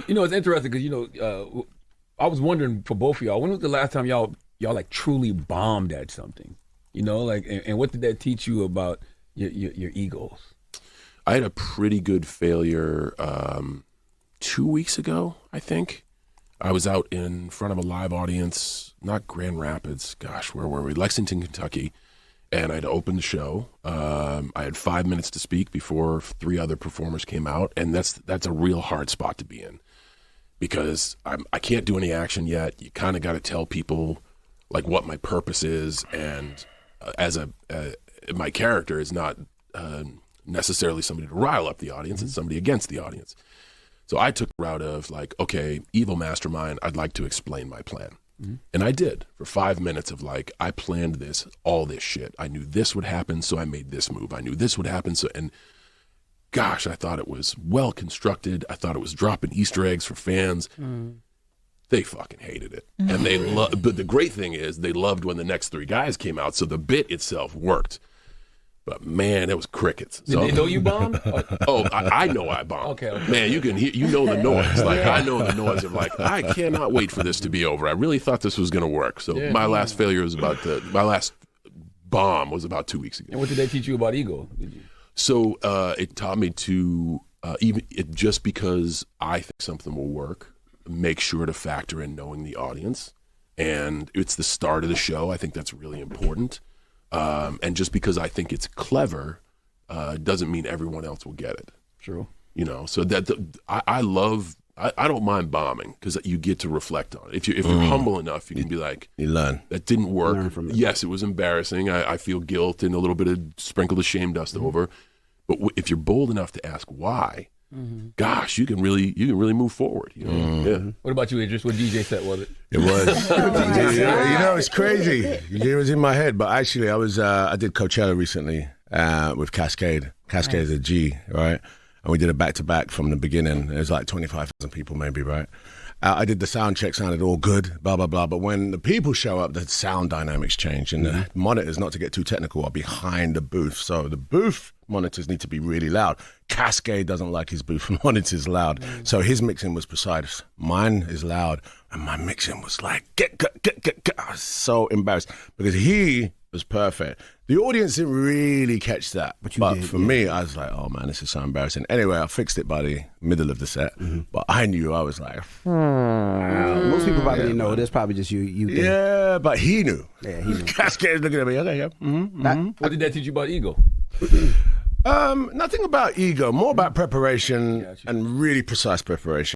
It's interesting because I was wondering for both of y'all, when was the last time y'all like truly bombed at something? And what did that teach you about your egos? I had a pretty good failure 2 weeks ago, I think. I was out in front of a live audience, not Grand Rapids, gosh, where were we? Lexington, Kentucky. And I'd opened the show. I had 5 minutes to speak before 3 other performers came out. And that's a real hard spot to be in because I can't do any action yet. You kind of got to tell people like what my purpose is. And my character is not necessarily somebody to rile up the audience. It's somebody against the audience. So I took the route of like, okay, evil mastermind, I'd like to explain my plan. Mm-hmm. And I did for 5 minutes of like, I planned all this shit. I knew this would happen, so I made this move. I knew this would happen, and gosh, I thought it was well constructed. I thought it was dropping Easter eggs for fans. Mm. They fucking hated it. And but the great thing is they loved when the next 3 guys came out, so the bit itself worked. But man, it was crickets. Did they know you bombed? I know I bombed. Okay. Man, you can hear, the noise. Like I know the noise of like, I cannot wait for this to be over. I really thought this was going to work. So my last failure was my last bomb was about 2 weeks ago. And what did they teach you about ego? So it taught me to just because I think something will work, make sure to factor in knowing the audience, and it's the start of the show. I think that's really important. And just because I think it's clever doesn't mean everyone else will get it. True. So I don't mind bombing because you get to reflect on it. If you're humble enough, you can be like, you learn. That didn't work. Learn from it. Yes, it was embarrassing. I feel guilt and a little bit of sprinkle the shame dust over. But if you're bold enough to ask why, gosh, you can really move forward. Yeah. What about you, Idris? What DJ set was it? It was. It's crazy. It was in my head, but actually, I did Coachella recently with Cascade. Cascade is a G, right? And we did a back-to-back from the beginning. It was like 25,000 people maybe, right? I did the sound check, sounded all good, blah, blah, blah. But when the people show up, the sound dynamics change. And the monitors, not to get too technical, are behind the booth. So the booth monitors need to be really loud. Cascade doesn't like his booth monitors loud. So his mixing was precise. Mine is loud. And my mixing was like, get. I was so embarrassed because he was perfect. The audience didn't really catch that. But for me, I was like, oh man, this is so embarrassing. Anyway, I fixed it by the middle of the set. But I knew, I was like, most people probably didn't know. That's probably just you. Yeah, but he knew. Yeah, he knew. Cascade's looking at me, okay, yeah. What did that teach you about ego? Nothing about ego, more about preparation and really precise preparation.